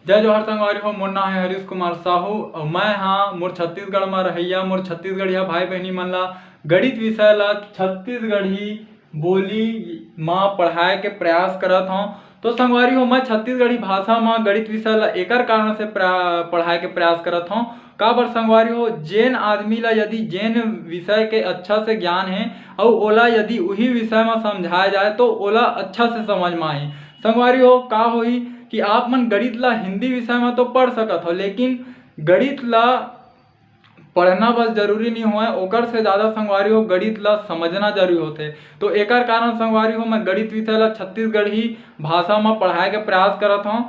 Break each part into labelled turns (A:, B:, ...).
A: जय जोहर संगवारी हो। मोर नाम है हरीश कुमार साहू और मैं हाँ मोर छत्तीसगढ़ में रहिया मोर छत्तीसगढ़िया भाई बहनी मन ला गणित विषय ला छत्तीसगढ़ी बोली माँ पढ़ाए के प्रयास करत हूँ। तो संगवारी हो मैं छत्तीसगढ़ी भाषा में गणित विषय ला एकर कारण से पढ़ाए के प्रयास करत हूँ। का बर संगवारी हो जेन आदमी ला यदि जेन विषय के अच्छा से ज्ञान है और ओला यदि वही विषय में समझाया जाए तो ओला अच्छा से समझ में आही। संगवारी हो का होई कि आप मन गणित ला हिंदी विषय में तो पढ़ सकत हो, लेकिन गणित ला पढ़ना बस जरूरी नहीं हुआ ओकर से ज़्यादा संगवारी हो गणित ला समझना जरूरी होते। तो एकर कारण संगवारी हो मैं गणित विषय ला छत्तीसगढ़ी भाषा में पढ़ाए के प्रयास करत हूँ।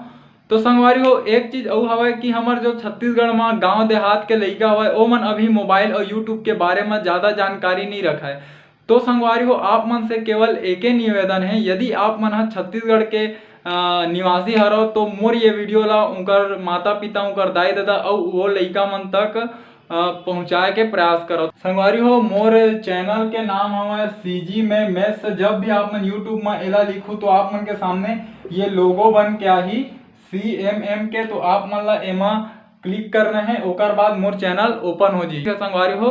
A: तो संगवारी हो एक चीज और हवा कि हमार जो छत्तीसगढ़ में गांव देहात के लइका हवा ओ मन अभी मोबाइल और यूट्यूब के बारे में ज़्यादा जानकारी नहीं रखा है। तो संगवारी हो आप मन से केवल एक ही निवेदन है, यदि आप मन छत्तीसगढ़ के निवासी हरो तो मोर ये वीडियो ला उनकर माता पिता उनकर दाई दादा और वो लइका मन तक पहुँचाए के प्रयास करो। संगवारी हो मोर चैनल के नाम हमारे सीजी में मैथ्स। जब भी आप मन यूट्यूब में एला लिखू तो आप मन के सामने ये लोगो बन के आही CMM के, तो आप मन ला एमा क्लिक करना है ओकर बाद मोर चैनल ओपन हो जी। संगवारी हो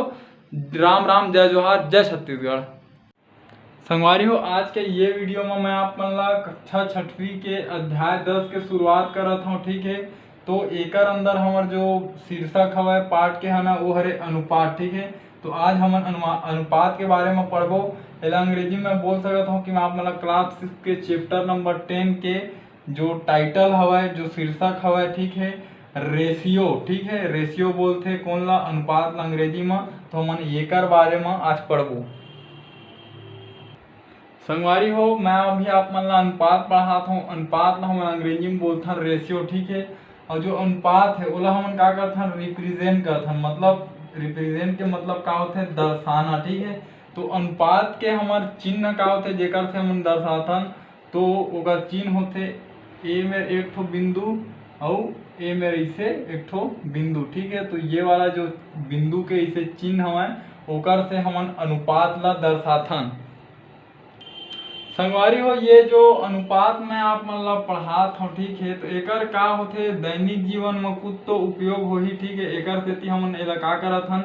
A: राम राम जय जोहार जय छत्तीसगढ़। संगवारी हो आज के ये वीडियो में मैं आप मन ला कक्षा 6वीं के अध्याय 10 के शुरुआत करत हूँ। ठीक है, तो एकर अंदर हमार जो शीर्षक हवा पाठ के है ना वो हरे अनुपात। ठीक है, तो आज हम अनुपात के बारे में पढ़बो। एला अंग्रेजी में बोल सकता हूँ कि मैं आप मन ला क्लास 6 के चैप्टर नंबर 10 के जो टाइटल हवा जो शीर्षक हवा ठीक है रेशियो। ठीक है, रेशियो बोलते कौन ला अनुपात ला अंग्रेजी में, तो हमन एकर बारे में आज पढ़बो। संगवारी हो मैं अभी आप मन ला अनुपात पढ़ाता हूँ। अनुपात ला हम अंग्रेजी में बोलते हैं रेशियो। ठीक है, और जो अनुपात है ओला हम का करते हैं रिप्रेजेंट करते हैं। मतलब रिप्रेजेंट के मतलब का होते हैं दर्शाना। ठीक है, तो अनुपात के हमार चिन्ह का होते जेकर से हम दर्शातन तो ओकर चिन्ह होते ए में एक ठो बिंदु और ए में इसे एक ठो बिंदु। ठीक है, तो ये वाला जो बिंदु के इसे चिन्ह है ओकर से हम अनुपात ला दर्शाथन। संगवारी हो ये जो अनुपात में आप मन ला पढ़ात हो ठीक है, तो एकर का होते दैनिक जीवन में कुछ तो उपयोग हो ही। ठीक है, एकर सेती हमन एला का करत हन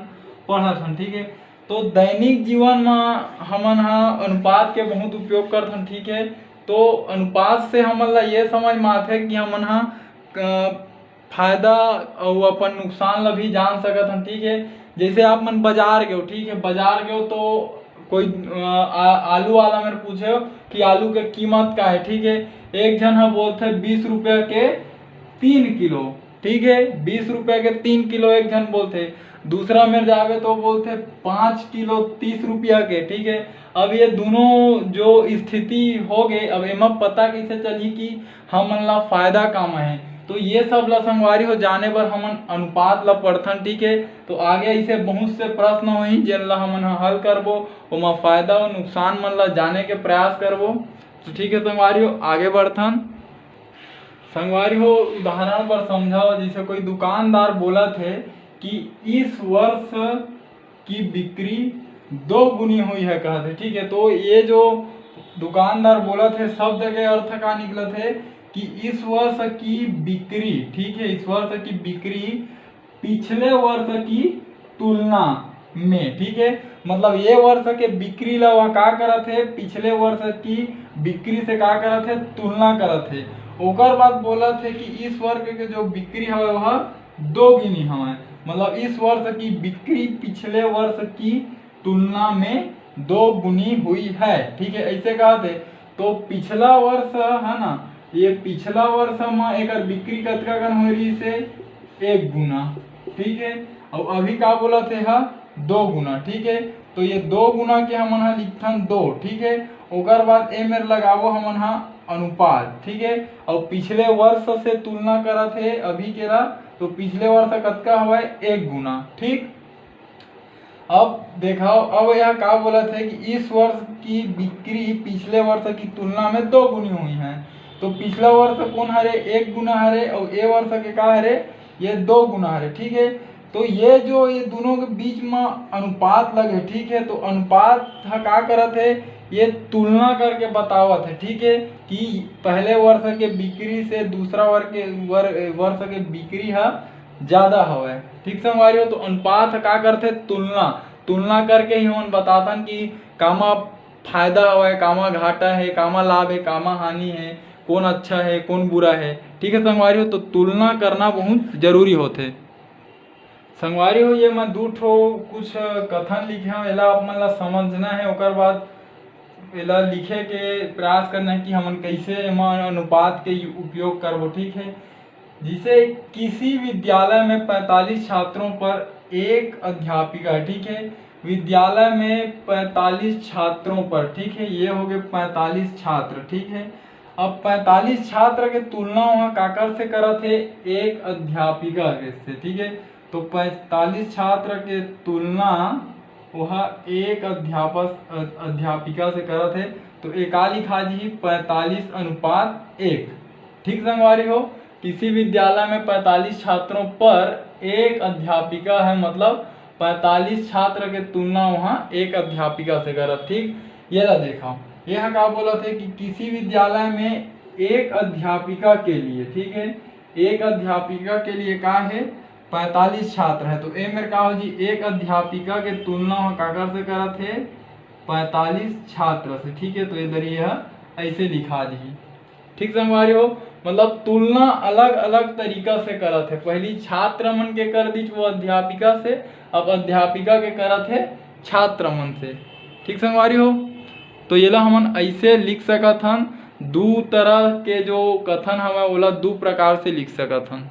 A: पढ़त हन। ठीक है, तो दैनिक जीवन में हमन अनुपात के बहुत उपयोग करत हन। ठीक है, तो अनुपात से हमन ला ये समझ में आथे कि हमन फायदा और अपन नुकसान ला भी जान सकत हन। ठीक है, जैसे आप मन बाजार गए। ठीक है, बाजार गए तो कोई आलू वाला मेरे पूछे कि आलू के कीमत का है। ठीक है, एक जन है बोलते 20 रुपये के 3 किलो। ठीक है, 20 रुपये के 3 किलो एक जन बोलते। दूसरा मेरे जावे तो बोलते 5 किलो 30 रुपया के। ठीक है, अब ये दोनों जो स्थिति हो गए अब एमा पता कैसे चली कि हमन ला फायदा काम है। तो ये सब ला संगवारी हो जाने बर हमन अनुपात ला पढ़थन। ठीक है, तो आगे ऐसे बहुत से प्रश्न होही जेन ला हमन हल करबो ओमा फायदा और नुकसान मन ला जाने के प्रयास करबो। तो ठीक है संगवारी हो आगे बढ़थन। संगवारी हो उदाहरण पर समझाओ, जैसे कोई दुकानदार बोला थे कि इस वर्ष की बिक्री 2 गुनी हुई है कहते। ठीक है, तो ये जो दुकानदार बोला थे शब्द के अर्थ का निकला थे कि इस वर्ष की बिक्री। ठीक है, इस वर्ष की बिक्री पिछले वर्ष की तुलना में। ठीक है, मतलब ये वर्ष के बिक्री ला वह का करत है पिछले वर्ष की बिक्री से का करत है तुलना करत है। ओकर बाद बोला थे कि इस वर्ष के जो बिक्री है वह 2 गुनी है। मतलब इस वर्ष की बिक्री पिछले वर्ष की तुलना में 2 गुनी हुई है। ठीक है, ऐसे कहते तो पिछला वर्ष है ना ये पिछला वर्ष में एक बिक्री कतका कन हो रही से 1 गुना। ठीक है, और अभी का बोला थे 2 गुना। ठीक है, तो ये 2 गुना के हमन लिखथन 2। ठीक है, ओकर बाद ए मेरे लगावो हमन अनुपात। ठीक है, और पिछले वर्ष से तुलना करत है अभी के ला तो पिछले वर्ष कतका हवा 1 गुना। ठीक, अब देखाओ अब यह का बोला था कि इस वर्ष की बिक्री पिछले वर्ष की तुलना में 2 गुनी हुई है। तो पिछला वर्ष कौन हरे 1 गुना हरे और ए वर्ष के का हरे ये 2 गुना हरे। ठीक है, तो ये जो ये दोनों के बीच में अनुपात लगे। ठीक है, तो अनुपात का करत है ये तुलना करके बतावत है, ठीक है, कि पहले वर्ष के बिक्री से दूसरा वर्ष के बिक्री है ज्यादा हवे। ठीक संगवारी, तो अनुपात का करते तुलना, तुलना करके ही हम बतातन कि कामा फायदा हवे, कामा घाटा है, कामा लाभ है, कामा हानि है, कौन अच्छा है कौन बुरा है। ठीक है संगवारी, तो तुलना करना बहुत जरूरी होते। संगवारी हो, ये मैं दू ठो कुछ कथन लिखे हूँ, एला आप मन ला समझना है, ओकर बाद एला लिखे के प्रयास करना है कि हमन कैसे एमा अनुपात के उपयोग करबो। ठीक है, जिसे किसी विद्यालय में 45 छात्रों पर एक अध्यापिका, ठीक है, विद्यालय में 45 छात्रों पर, ठीक है, ये हो गए 45 छात्र। ठीक है, अब 45 छात्र के तुलना वहाँ काकर से करत है, एक अध्यापिका के से। ठीक है, तो 45 छात्र के तुलना वह एक अध्यापिका से करत है, तो एका लिखा जी 45:1। ठीक संगवारी हो, किसी विद्यालय में 45 छात्रों पर एक अध्यापिका है, मतलब 45 छात्र के तुलना वहाँ एक अध्यापिका से करत। ठीक, ये ला देखा, यह का बोला थे कि किसी विद्यालय में एक अध्यापिका के लिए, ठीक है, एक अध्यापिका के लिए का है 45 छात्र है, तो ए मेरे का हो जी एक अध्यापिका के तुलना काकर से करत है 45 छात्र से। ठीक है, तो इधर यह ऐसे लिखा जी। ठीक संगवारी हो, मतलब तुलना अलग अलग तरीका से करत है, पहली छात्र मन के कर दी वो अध्यापिका से, अब अध्यापिका के करत है छात्र मन से। ठीक संगवारी हो, तो ये ला हमन ऐसे लिख सकत हन, दो तरह के जो कथन हमें ओला दो प्रकार से लिख सकत हन।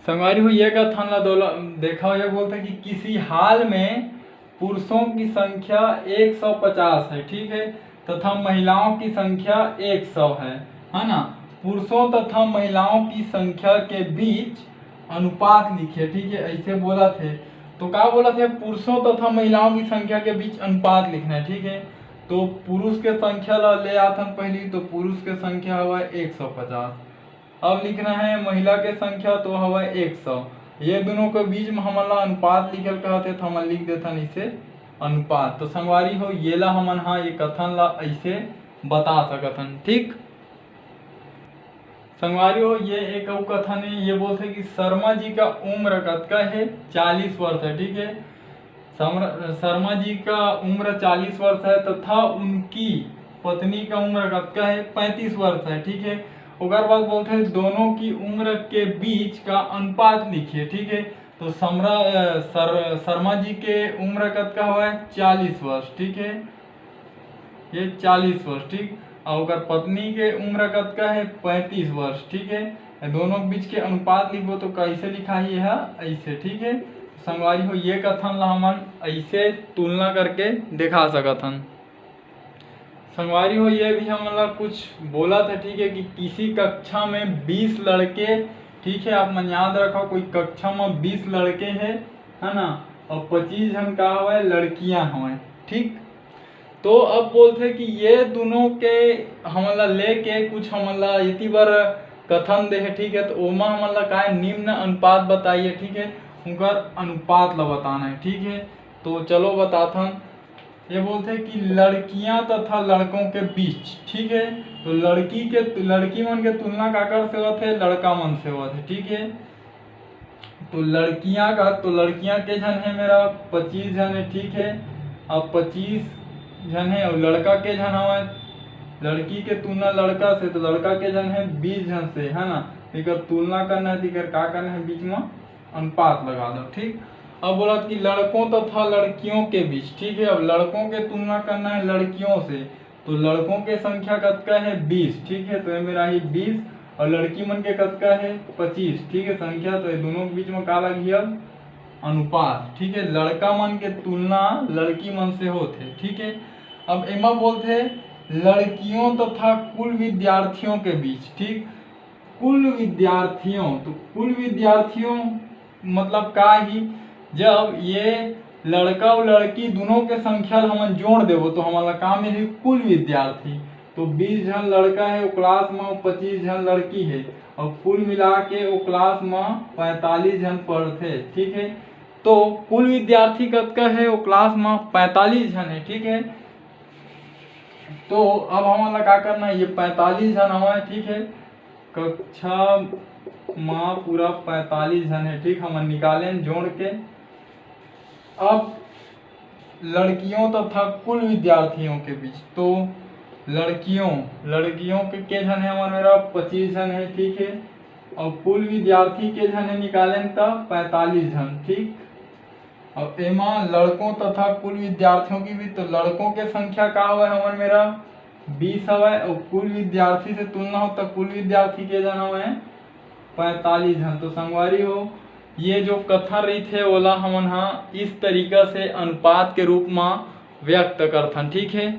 A: संगवारी हो, ये कथन ला देखा, ये बोलते कि किसी हाल में पुरुषों की संख्या 150 है, ठीक है, तथा महिलाओं की संख्या 100 है ना। पुरुषों तथा महिलाओं की संख्या के बीच अनुपात लिखे। ठीक है, ऐसे बोला थे, तो क्या बोला थे, पुरुषों तथा महिलाओं की संख्या के बीच अनुपात लिखना है। ठीक है, तो पुरुष के संख्या ला ले आथन पहली, तो पुरुष के संख्या हुआ 150, अब लिखना है महिला के संख्या, तो हवा 100, ये दोनों के बीच में हमला अनुपात लिखल कहते, तो हम लिख देथन इसे अनुपात। तो संगवारी हो, ये ला हमन हाँ ये कथन ला ऐसे बता सकथन। ठीक संगवारी हो, ये एक और कथन है, ये बोलते कि शर्मा जी का उम्र कतका है, 40 वर्ष है। ठीक है, शर्मा जी का उम्र 40 वर्ष है, तथा उनकी पत्नी का उम्र कतका है, 35 वर्ष है। ठीक है, ओकर बाद बोलते हैं दोनों की उम्र के बीच का अनुपात लिखिए। ठीक है, तो शर्मा जी के उम्र कतका हुआ है, 40 वर्ष। ठीक है, ये 40 वर्ष। ठीक, और ओकर पत्नी के उम्र कतका है, 35 वर्ष। ठीक है, दोनों के बीच के अनुपात लिखो तो कैसे लिखा ही है, ऐसे। ठीक है, संगवारी हो, ये कथन ला हमन ऐसे तुलना करके दिखा सकथन। संगवारी हो, ये भी हम लोग कुछ बोला था। ठीक है, कि किसी कक्षा में 20 लड़के, ठीक है, आप मन याद रखो, कोई कक्षा में 20 लड़के है ना, और 25 जन का हुआ लड़कियां हुए। ठीक, तो अब बोलते कि ये दोनों के हमला लेके कुछ हमला इति बार कथन दे है। ठीक है, तो ओमा हमला का निम्न अनुपात बताइए। ठीक है, उनका अनुपात ला बताना है। ठीक है, तो चलो बताथन। ये बोलते हैं कि लड़कियां तथा लड़कों के बीच। ठीक है, तो लड़की मन के तुलना काकर से होते है, लड़का मन से होते है। ठीक है, तो लड़कियां के जन है मेरा 25 जन है। ठीक है, अब 25 जन है, और लड़का के जन हवा, लड़की के तुलना लड़का से, तो लड़का के जन है 20 जन से, है ना। इकर तुलना करना है, इकर का करना है, बीच में अनुपात लगा दो। ठीक, अब बोला कि लड़कों तथा लड़कियों के बीच। ठीक है, अब लड़कों के तुलना करना है लड़कियों से, तो लड़कों के संख्या कतका है, 20। ठीक है, तो ये मेरा ही 20, और लड़की मन के कतका है, 25। ठीक है, संख्या, तो ये दोनों के बीच में का लगी अब अनुपात। ठीक है, लड़का मन के तुलना लड़की मन से होते। ठीक है, अब एमा बोलते लड़कियों तथा कुल विद्यार्थियों के बीच। ठीक, कुल विद्यार्थियों, तो कुल विद्यार्थियों मतलब का ही, जब ये लड़का और लड़की दोनों के संख्या हम जोड़ देवो तो हमारा का मिली कुल विद्यार्थी। तो 20 जन लड़का है वो क्लास में, 25 जन लड़की है, और कुल मिला के वो क्लास में 45 जन पढ़ते। ठीक है, तो कुल विद्यार्थी कतका है वो क्लास में 45 जन है। ठीक है, तो अब हमारा क्या करना है, ये 45 जन हमारे, ठीक है, कक्षा माँ पूरा 45 जन है, ठीक, हम निकालें जोड़ के। अब लड़कियों तथा कुल विद्यार्थियों के बीच, तो लड़कियों के जन है हमारे मेरा 25 जन है, ठीक है, और कुल विद्यार्थी के जन है निकालें तब 45 जन, ठीक। अब एमा लड़कों तथा कुल विद्यार्थियों की भी, तो लड़कों के संख्या का हुआ है हमारे मेरा 20 हवा, और कुल विद्यार्थी से तुलना हो तो कुल विद्यार्थी के जन हुए 45 जन। तो संगवारी हो ये जो कथन रही थे ओला हमन हा इस तरीका से अनुपात के रूप में व्यक्त करथन, ठीक है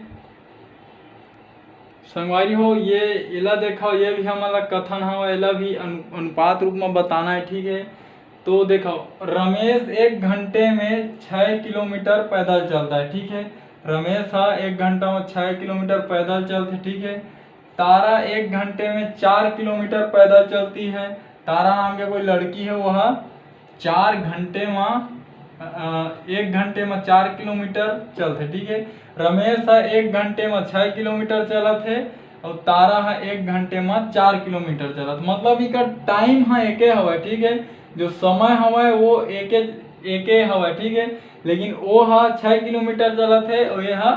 A: संगवारी हो। ये एला देखो, ये भी हमारा कथन है, एला भी अनुपात रूप में बताना है, ठीक है। तो देखो रमेश 1 घंटे में 6 किलोमीटर पैदल चलता है, ठीक है, रमेश हा 1 घंटा में 6 किलोमीटर पैदल चलते, ठीक है। तारा 1 घंटे में 4 किलोमीटर पैदल चलती है। तारा नाम के कोई लड़की है, वह 4 घंटे में 1 घंटे में 4 किलोमीटर चलते, ठीक है। रमेश है 1 घंटे में 6 किलोमीटर चलत है, और तारा है 1 घंटे में 4 किलोमीटर चलत, मतलब इनका टाइम है एके हवा, ठीक है, जो समय हवा वो एके हवा, ठीक है, लेकिन वो है 6 किलोमीटर चलत है और ये है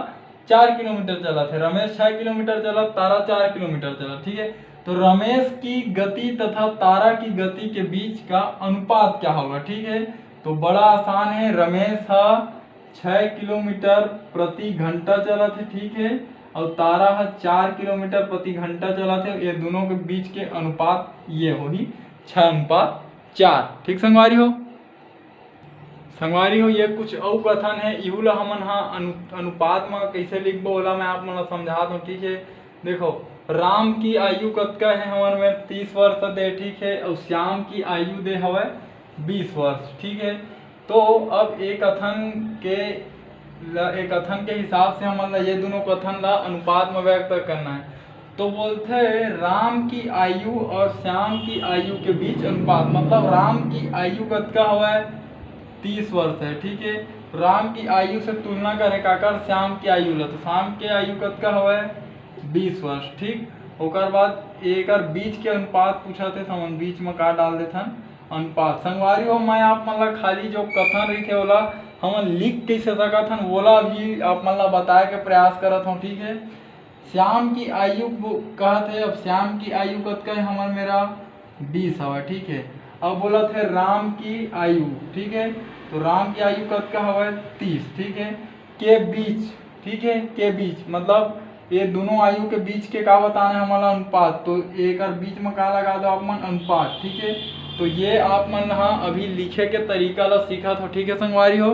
A: 4 किलोमीटर चलत है। रमेश 6 किलोमीटर चलत, तारा 4 किलोमीटर चलत, ठीक है। तो रमेश की गति तथा तारा की गति के बीच का अनुपात क्या होगा, ठीक है। तो बड़ा आसान है, रमेश है 6 किलोमीटर प्रति घंटा चलत है, ठीक है, और तारा है 4 किलोमीटर प्रति घंटा चलत है। ये दोनों के बीच के अनुपात ये होगी 6:4, ठीक संगवारी हो। संगवारी हो ये कुछ और कथन है, इहुला हमन हा अनुपात में कैसे लिखबो ओला मैं आप मन समझात हूँ, ठीक है। देखो राम की आयु कतका है हमारे में 30 वर्ष दे, ठीक है, और श्याम की आयु दे हवे 20 वर्ष, ठीक है। तो अब एक कथन के हिसाब से हमारा ये दोनों कथन ला अनुपात में व्यक्त करना है। तो बोलते हैं राम की आयु और श्याम की आयु के बीच अनुपात, मतलब राम की आयु कतका हुआ है 30 वर्ष है, ठीक है। राम की आयु से तुलना करे काकर श्याम की आयु ला, तो श्याम के आयु कतका हुआ है 20 वर्ष, ठीक। ओकर बाद एक बीच के अनुपात पूछा थे, हम बीच में का डाल देथन अनुपात। संगवारी हो मैं आप मतलब खाली जो कथन रही थे ओला हम लिख कैसे सकत हन ओला भी आप मतलब बताए के प्रयास करत हूँ, ठीक है। श्याम की आयु कहत है, अब श्याम की आयु कतका है हमार मेरा 20 हवा, ठीक है। अब बोला थे राम की आयु, ठीक है, तो राम की आयु कतका हवा 30, ठीक है, के बीच, ठीक है, के बीच मतलब ये दोनों आयु के बीच के का बताना है हमारा अनुपात, तो एक और बीच में का लगा दो आप मन अनुपात, ठीक है। तो ये आप मन हाँ अभी लिखे के तरीका ला सीखा था, ठीक है संगवारी हो।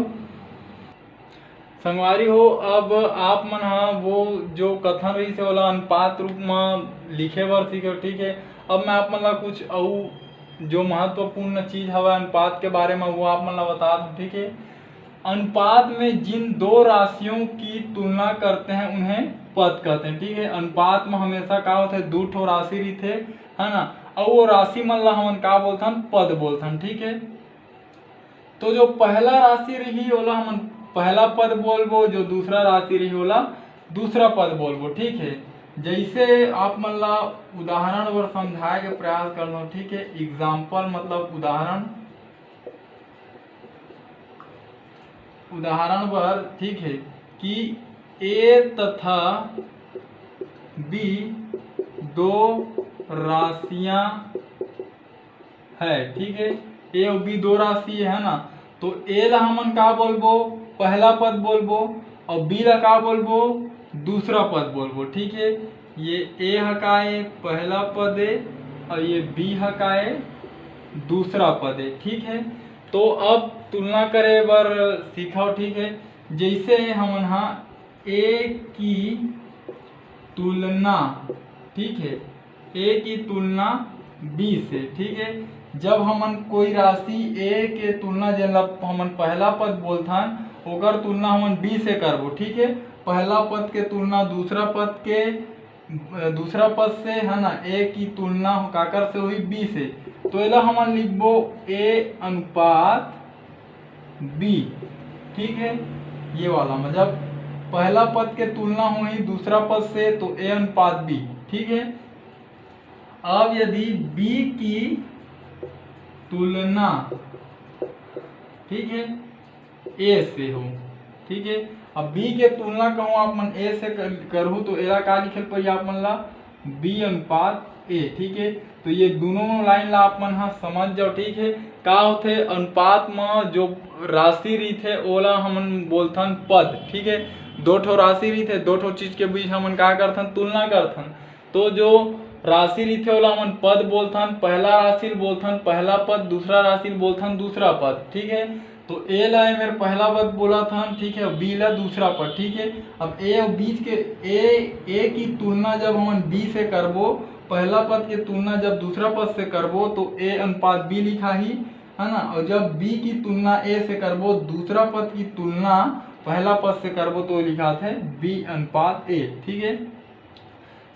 A: संगवारी हो अब आप मन हाँ वो जो कथन रही से वाला अनुपात रूप में लिखे बर सीखे, ठीक है। अब मैं आप मन ला कुछ और जो महत्वपूर्ण चीज हवा अनुपात के बारे में वो आप मन ला बता दूं, ठीक है। अनुपात में जिन दो राशियों की तुलना करते हैं उन्हें पद कहते हैं, ठीक है। अनुपात में हमेशा का होता है 2 ठो राशि रहते है ना, और वो राशि मन ला हमन का बोलथन पद बोलथन, ठीक है। तो जो पहला राशि रही ओला हमन पहला पद बोलबो, जो दूसरा राशि रही ओला दूसरा पद बोलबो, ठीक है। जैसे आप मन ला उदाहरण बर समझाए के प्रयास करना, ठीक है। एग्जाम्पल मतलब उदाहरण पर, ठीक है, कि ए तथा बी दो राशियां है, ठीक है। ए और बी दो राशि है ना, तो ए ला हमन का बोलबो पहला पद बोलबो, और बी ला का बोलबो दूसरा पद बोलबो, ठीक है। ये ए हकाए पहला पद है और ये बी हकाए दूसरा पद है, ठीक है। तो अब तुलना करे बर सीखा, ठीक है। जैसे हमन हाँ ए की तुलना, ठीक है, ए की तुलना बी से, ठीक है। जब हमन कोई राशि ए के तुलना जेला हमन पहला पद बोलथन ओकर तुलना हमन बी से करबो, ठीक है। पहला पद के तुलना दूसरा पद से है ना, ए की तुलना काकर से हुई बी से, तो एला हमन लिखबो ए अनुपात बी, ठीक है। ये वाला मतलब पहला पद के तुलना हुई दूसरा पद से तो a अनुपात b, ठीक है। अब यदि b की तुलना, ठीक है, a से हो, ठीक है। अब b के तुलना कहूँ आप मन a से करूँ तो एला का लिखल पड़ी आप मन ला b अनुपात a, ठीक है। तो ये दोनों लाइन ला आप मन हा समझ जाओ, ठीक है। का होथे अनुपात में जो राशि रहीथे ओला हमन बोलथन पद, ठीक है। दो ठो राशि रहीथे, दो ठो चीज के बीच हमन का करथन, तुलना करथन। तो जो राशि रहीथे ओला हमन पद बोलथन, पहला राशि बोलथन पहला पद, दूसरा राशि बोलथन दूसरा पद, ठीक है। तो ए ला मेरे पहला पद बोला था, ठीक है, बी ला दूसरा पद, ठीक है। अब ए और बीच के ए की तुलना जब हम बी से करबो, पहला पद की तुलना जब दूसरा पद से करबो तो ए अनुपात बी लिखा ही, है ना। और जब बी की तुलना ए से करबो, दूसरा पद की तुलना पहला पद से करबो तो लिखा थे बी अनुपात ए, ठीक है।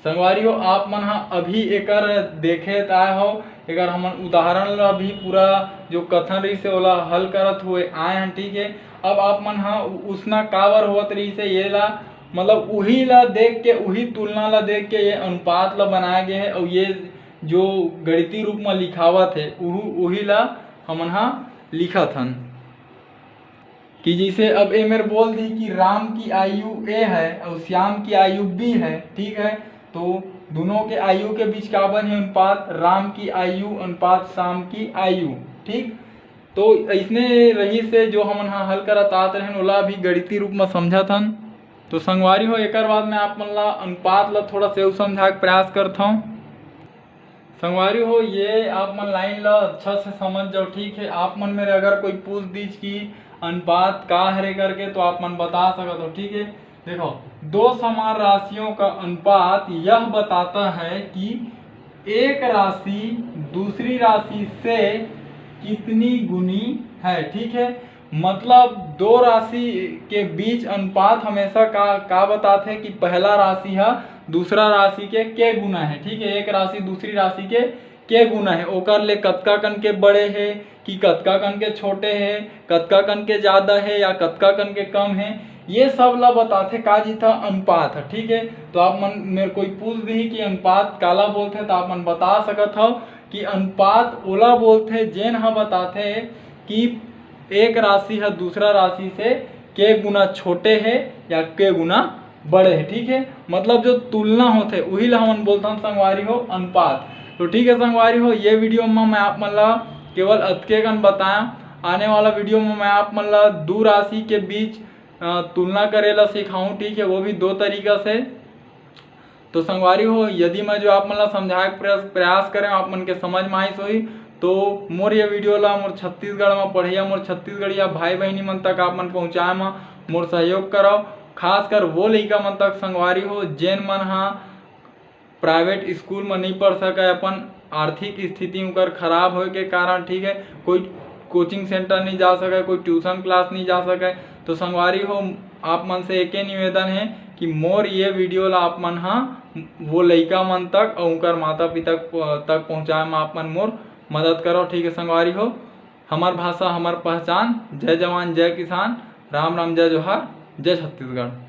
A: संगवारी हो आप मन हा अभी एकर देखे आए हो, एकर हमन उदाहरण ला भी पूरा जो कथन रही से ओला हल करत हुए आए हैं, ठीक है। अब आप मन हा उसना काबर होत रही से ये ला मतलब उही ला देख के, उही तुलना ला देख के ये अनुपात ला बनाया गया है। और ये जो गणितीय रूप में लिखावत है उही ला हमन हा लिखत हन कि जैसे अब ए मेरे बोल दी कि राम की आयु ए है और श्याम की आयु बी है, ठीक है। तो दोनों के आयु के बीच का बन है अनुपात राम की आयु अनुपात श्याम की आयु, ठीक। तो इसने रही से जो हमन हा हल करत आत रहन ओला भी गणितीय रूप में समझत हन। तो संगवारी हो एकर बाद में आप मन ला अनुपात ला थोड़ा से समझाए के प्रयास करता हूँ। संगवारी हो ये आप मन लाइन ला अच्छा से समझ जाओ, ठीक है। आप मन मेरे अगर कोई पूछ दीज कि अनुपात का हरे करके तो आप मन बता सकते हो, ठीक है। देखो, दो समान राशियों का अनुपात यह बताता है कि एक राशि दूसरी राशि से कितनी गुनी है, ठीक है। मतलब दो राशि के बीच अनुपात हमेशा का बताते हैं कि पहला राशि है दूसरा राशि के गुना है, ठीक है। एक राशि दूसरी राशि के गुना है, ओकर ले कतका कन के बड़े है कि कतका कन के छोटे है, कतका कन के ज्यादा है या कतका कन के कम है, ये सब ला बताते का जी था अनुपात है, ठीक है। तो आप मन मेरे कोई पूछ दी कि अनुपात काला बोलते तो आप मन बता सकत हो कि अनुपात ओला बोलते जेन हा बताते कि एक राशि है दूसरा राशि से के गुना छोटे है या के गुना बड़े है, ठीक है। मतलब जो तुलना होते वही ला हमन बोलते हैं संगवारी हो अनुपात। तो ठीक है संगवारी हो, ये वीडियो में मैं आप मन ला केवल अतके कन बताया। आने वाला वीडियो में मैं आप मन ला दो राशि के बीच तुलना करेला सिखाऊं, ठीक है, वो भी दो तरीका से। तो संगवारी हो यदि मैं जो आप मन ला समझाए प्रयास करें आप मन के समझ में आई सोई तो मोर ये वीडियो ला मोर छत्तीसगढ़ में पढ़िया मोर छत्तीसगढ़िया भाई बहनी मन तक आप मन पहुँचाए में मोर सहयोग कराओ। खासकर वो लड़का मन तक संगवारी हो जेन मन हा प्राइवेट स्कूल में नहीं पढ़ सके, अपन आर्थिक स्थिति उनकर खराब होए के कारण, ठीक है, कोई कोचिंग सेंटर नहीं जा सके, कोई ट्यूशन क्लास नहीं जा सके। तो संगवारी हो आप मन से एक निवेदन है कि मोर ये वीडियो ला आप मन हा वो लड़का मन तक और उनकर माता पिता तक पहुँचाए में आप मन मोर मदद करो, ठीक है संगवारी हो। हमार भाषा हमार पहचान, जय जवान जय किसान, राम राम जय जोहार, जय छत्तीसगढ़।